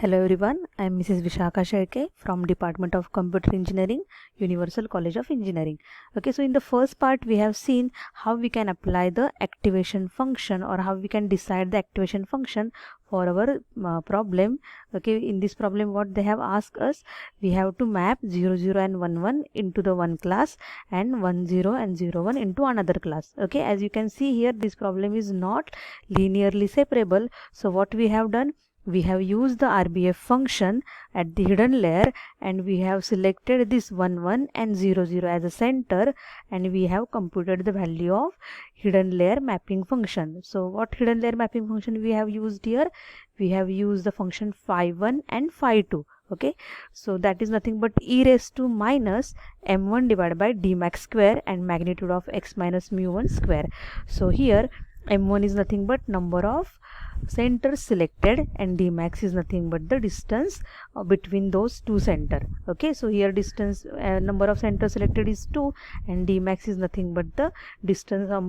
Hello everyone, I am Mrs. Vishakha Sherke from Department of Computer Engineering, Universal College of Engineering. Okay, so in the first part we have seen how we can apply the activation function or how we can decide the activation function for our problem. Okay, in this problem what they have asked us, we have to map 0, 0 and 1, 1 into the one class and 1, 0 and 0, 1 into another class. Okay, as you can see here, this problem is not linearly separable. So what we have done, we have used the RBF function at the hidden layer and we have selected this 1, 1 and 0, 0 as a center, and we have computed the value of hidden layer mapping function. So what hidden layer mapping function we have used here? We have used the function phi1 and phi2. Okay, so that is nothing but e raised to minus m1 divided by d max square and magnitude of x minus mu1 square. So here m1 is nothing but number of centers selected and d max is nothing but the distance between those two center. Okay, so here distance number of centers selected is 2 and d max is nothing but the distance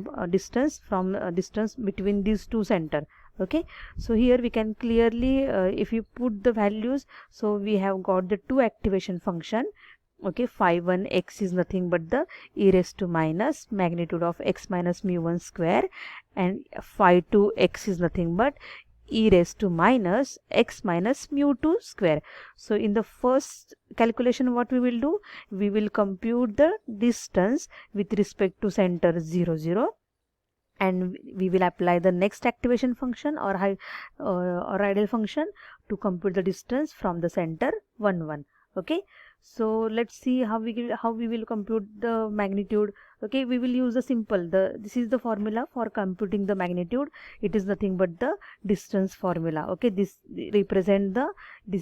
between these two center. Okay, so here we can clearly if you put the values, so we have got the two activation function. Okay, phi1 x is nothing but the e raised to minus magnitude of x minus mu1 square, and phi2 x is nothing but e raised to minus x minus mu2 square. So in the first calculation what we will do, we will compute the distance with respect to center 0, 0, and we will apply the next activation function or ideal function to compute the distance from the center 1, 1. Okay, so let's see how we will compute the magnitude. Okay, we will use the simple, this is the formula for computing the magnitude. It is nothing but the distance formula. Okay, this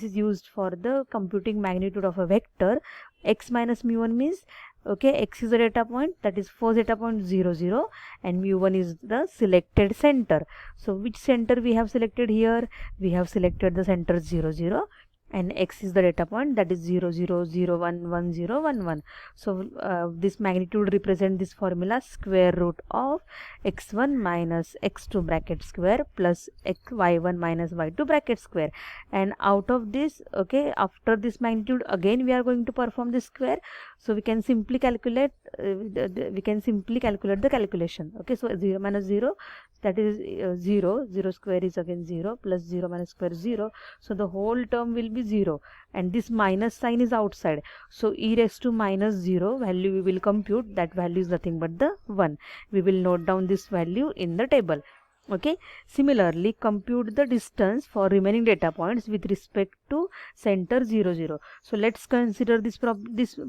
is used for the computing magnitude of a vector. X minus mu1 means, okay, x is the data point, that is first data point 0, 0, and mu1 is the selected center. So which center we have selected here? We have selected the center 0, 0, and x is the data point, that is 0, 0, 0, 1, 1, 0, 1, 1. So this magnitude represent this formula square root of x1 minus x2 bracket square plus y1 minus y2 bracket square. And out of this, okay, after this magnitude again we are going to perform this square, so we can simply calculate the calculation. Okay, so 0 minus 0, that is 0, 0 square is again 0, plus 0 minus square 0, so the whole term will be 0, and this minus sign is outside, so e raised to minus 0 value we will compute, that value is nothing but the 1. We will note down this value in the table. Okay, similarly compute the distance for remaining data points with respect to center 0, 0. So let's consider this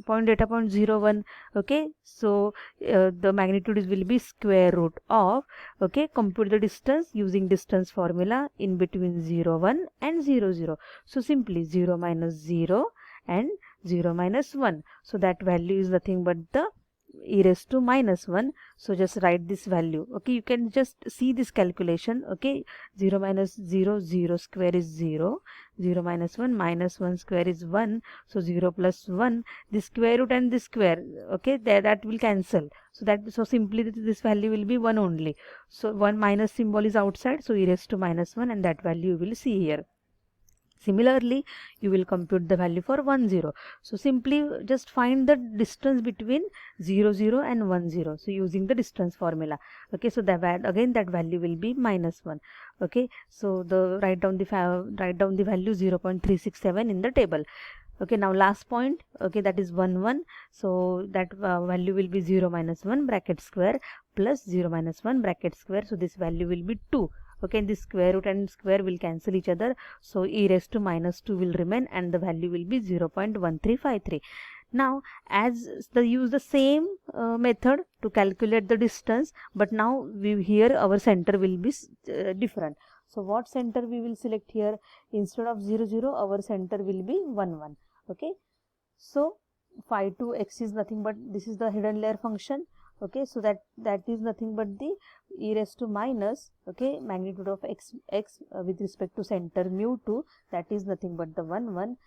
point data point 0, 1. Okay, so the magnitude will be square root of, okay, compute the distance using distance formula in between 0, 1 and 0, 0. So simply 0 minus 0 and 0 minus 1, so that value is nothing but the e raised to minus 1. So just write this value. Okay, you can just see this calculation. Okay, 0 minus 0, 0 square is 0, 0 minus 1 square is 1, so 0 plus 1, this square root and this square, okay, that will cancel, so simply this value will be 1 only. So 1 minus symbol is outside, so e raised to minus 1, and that value you will see here. Similarly, you will compute the value for 1, 0. So simply just find the distance between 0, 0 and 1, 0. So using the distance formula. Okay, so that value will be minus 1. Okay, so write down the value 0.367 in the table. Okay, now last point, okay, that is 1, 1. So that value will be 0 minus 1 bracket square plus 0 minus 1 bracket square. So this value will be 2. Okay, and this square root and square will cancel each other, so e raised to minus 2 will remain, and the value will be 0.1353. Now as use the same method to calculate the distance, but now here our center will be different. So what center we will select here? Instead of 0, 0, our center will be 1, 1. Okay, so phi2 x is nothing but, this is the hidden layer function. Okay, so that is nothing but the e raised to minus, okay, magnitude of x with respect to center mu2, that is nothing but the 1, 1.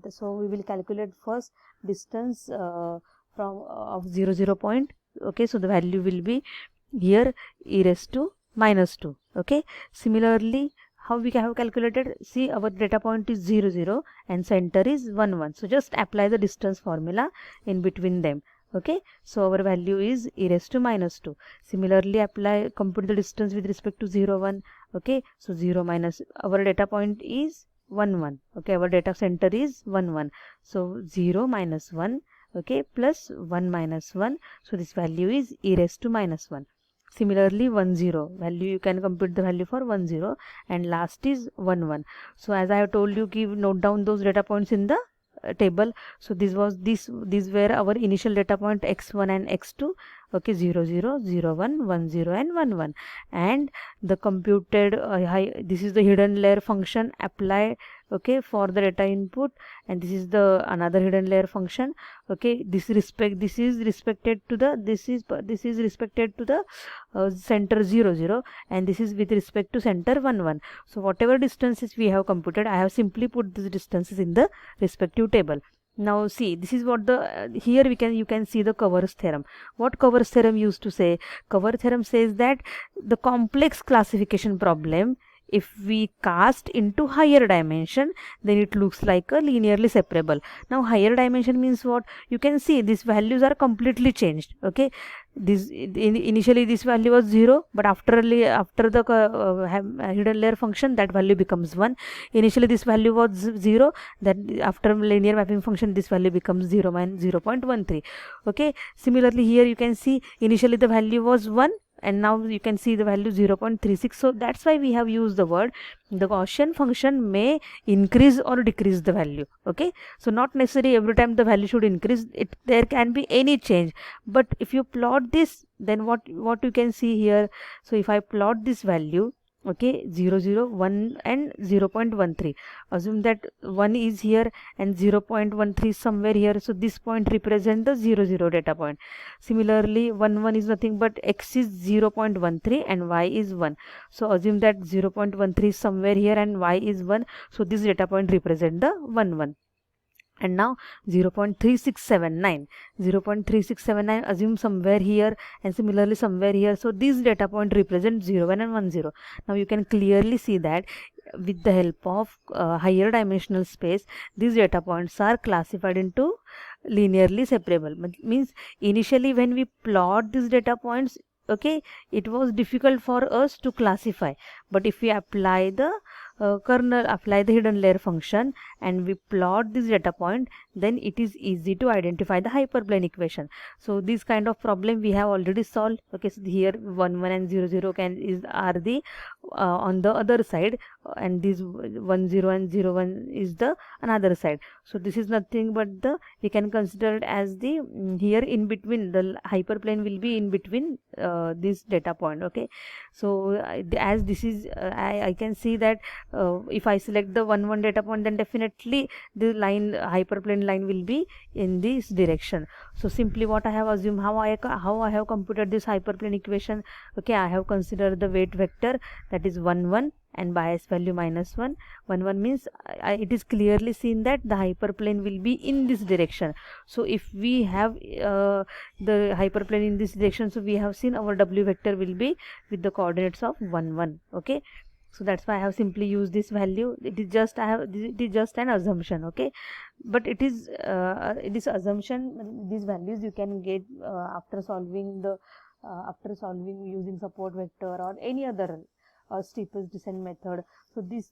So we will calculate first distance from of 0, 0 point. Okay, so the value will be here e raised to minus 2. Okay, similarly how we have calculated? See, our data point is 0 0 and center is 1 1. So just apply the distance formula in between them. Okay, so our value is e raised to minus 2. Similarly, compute the distance with respect to 0 1. Okay, so 0 minus, our data point is 1 1. Okay, our data center is 1 1. So 0 minus 1. Okay, plus 1 minus 1. So this value is e raised to minus 1. Similarly, 1 0 value, you can compute the value for 1 0, and last is 1 1. So as I have told you, note down those data points in the table. So these were our initial data point x1 and x2. Okay, 0 0 0 1 1 0 and 1 1, and the computed this is the hidden layer function applied, okay, for the data input, and this is the another hidden layer function. Okay, this is respected to the center 0 0, and this is with respect to center 1 1. So whatever distances we have computed, I have simply put these distances in the respective table. Now see, this is what the here you can see the Covers theorem. What Covers theorem used to say? Covers theorem says that the complex classification problem, if we cast into higher dimension, then it looks like a linearly separable. Now higher dimension means what? You can see these values are completely changed. Okay, initially this value was 0, but after the hidden layer function, that value becomes 1. Initially this value was 0, then after linear mapping function this value becomes 0 minus 0.13. Okay, similarly here you can see initially the value was 1, and now you can see the value 0.36. So that's why we have used the word the Gaussian function may increase or decrease the value. Okay, so not necessarily every time the value should increase, there can be any change. But if you plot this, then what you can see here, so if I plot this value, okay, 0 0 1 and 0.13, assume that 1 is here and 0.13 somewhere here, so this point represents the 0 0 data point. Similarly, 1 1 is nothing but x is 0.13 and y is 1, so assume that 0.13 is somewhere here and y is 1, so this data point represents the 1 1. And now 0.3679 assume somewhere here, and similarly somewhere here, so this data point represents 0 1 and 1 0. Now you can clearly see that with the help of higher dimensional space, these data points are classified into linearly separable. Means initially when we plot these data points, okay, it was difficult for us to classify, but if we apply the apply the hidden layer function and we plot this data point, then it is easy to identify the hyperplane equation. So this kind of problem we have already solved. Okay, so here 1 1 and 0 0 are the on the other side, and this 1 0 and 0 1 is the another side. So this is nothing but we can consider it as the here in between, the hyperplane will be in between this data point. Okay, so as this is I can see that if I select the 1 1 data point, then definitely the hyperplane line will be in this direction. So simply what I have assumed, how I have computed this hyperplane equation. Okay, I have considered the weight vector, that is 1 1, and bias value minus 1. 1 1 means it is clearly seen that the hyperplane will be in this direction. So if we have the hyperplane in this direction, so we have seen our w vector will be with the coordinates of 1 1. Okay, so that's why I have simply used this value. It is just an assumption. Okay, but it is this assumption, these values you can get after solving using support vector or any other steepest descent method. So the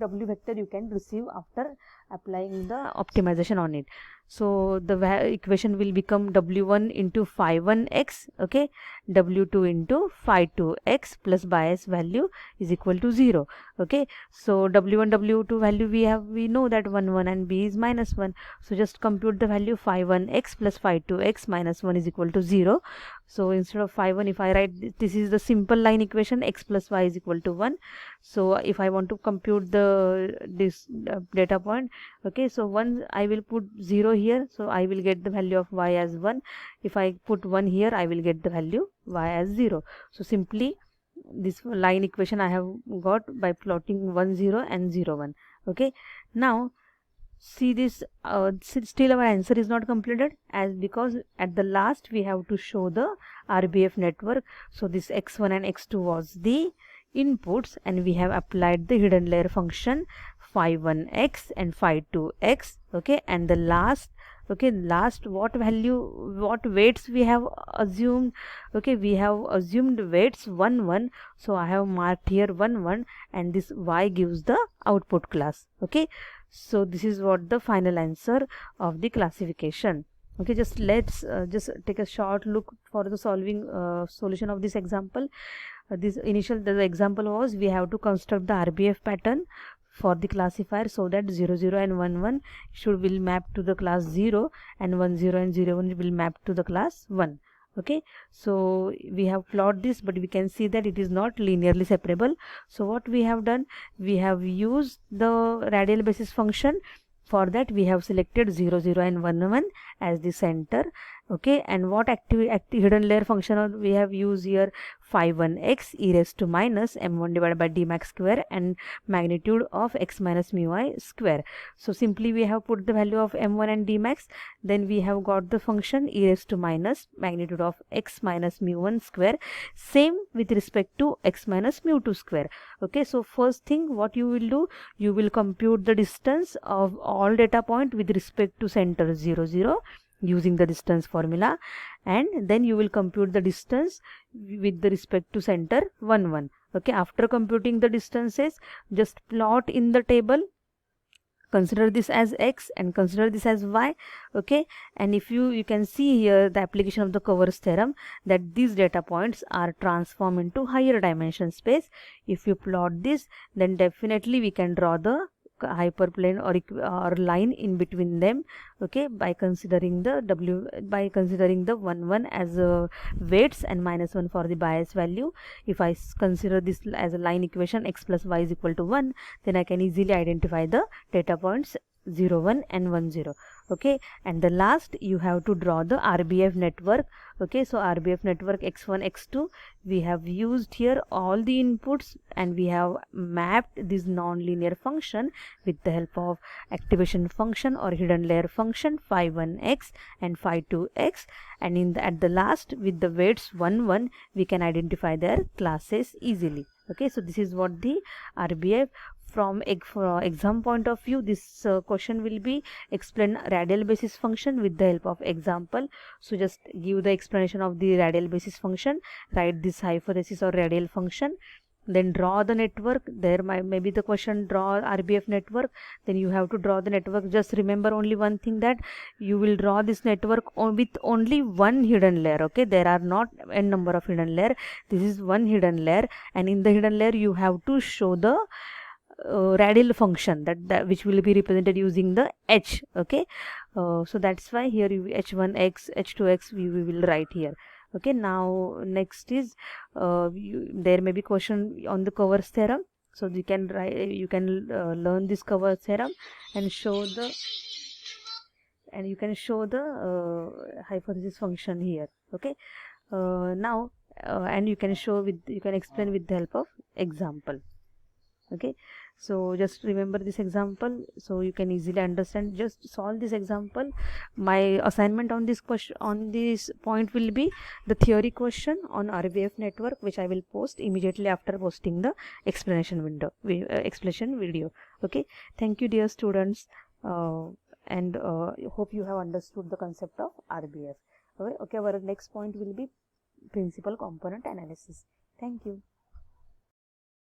w vector you can receive after applying the optimization on it. So the equation will become w1 into phi 1x, okay, w2 into phi 2x plus bias value is equal to 0. Okay, so w1 w2 value we know that 1 1 and b is minus 1, so just compute the value phi 1x plus phi 2x minus 1 is equal to 0. So instead of phi 1, if I write, this is the simple line equation, x plus y is equal to 1. So if I want to compute this data point, okay, so once I will put 0 here, so I will get the value of y as 1. If I put 1 here, I will get the value y as 0. So simply this line equation I have got by plotting 1 0 and 0 1. Okay, now see this still our answer is not completed, as because at the last we have to show the RBF network. So this x1 and x2 was the inputs and we have applied the hidden layer function phi1x and phi2x. Okay, and the last, okay, last what value, what weights we have assumed. Okay, we have assumed weights 1 1, so I have marked here 1 1, and this y gives the output class. Okay, so this is what the final answer of the classification. Okay, just let's just take a short look for the solving solution of this example. This initial the example was we have to construct the RBF pattern for the classifier, so that 0 0 and 1 1 should will map to the class 0, and 1 0 and 0 1 will map to the class 1. Okay, so we have plotted this, but we can see that it is not linearly separable. So what we have done, we have used the radial basis function. For that we have selected 0 0 and 1 1 as the center. Okay, and what active hidden layer function we have used here, phi1x e raised to minus m1 divided by d max square and magnitude of x minus mu I square. So simply we have put the value of m1 and d max, then we have got the function e raised to minus magnitude of x minus mu1 square, same with respect to x minus mu2 square. Okay, so first thing what you will do, you will compute the distance of all data point with respect to center 0 0 using the distance formula, and then you will compute the distance with the respect to center 1 1. Okay, after computing the distances, just plot in the table, consider this as x and consider this as y. Okay, and if you can see here the application of the Covers theorem, that these data points are transformed into higher dimension space. If you plot this, then definitely we can draw the hyperplane or line in between them. Okay, by considering the by considering the 1 1 as weights and minus 1 for the bias value. If I consider this as a line equation, x plus y is equal to 1, then I can easily identify the data points 0 1 and 1 0. Okay, and the last you have to draw the RBF network. Okay, so RBF network x1 x2, we have used here all the inputs and we have mapped this non-linear function with the help of activation function or hidden layer function phi1x and phi2x, and in the, at the last with the weights 1 1 we can identify their classes easily. Okay, so this is what the RBF. From exam point of view, this question will be explain radial basis function with the help of example. So just give the explanation of the radial basis function, write this hypothesis or radial function, then draw the network. There maybe the question draw RBF network, then you have to draw the network. Just remember only one thing, that you will draw this network with only one hidden layer. Okay, there are not n number of hidden layer, this is one hidden layer, and in the hidden layer you have to show the radial function that which will be represented using the h. Okay, so that's why here h1x h2x we will write here. Okay, now next is there may be question on the Covers theorem, so you can learn this Covers theorem and show the hypothesis function here. Okay, now and you can explain with the help of example. Okay, so just remember this example so you can easily understand. Just solve this example. My assignment on this question, on this point, will be the theory question on RBF network, which I will post immediately after posting the explanation video. Okay, thank you dear students, and hope you have understood the concept of RBF. Okay, our next point will be principal component analysis. Thank you.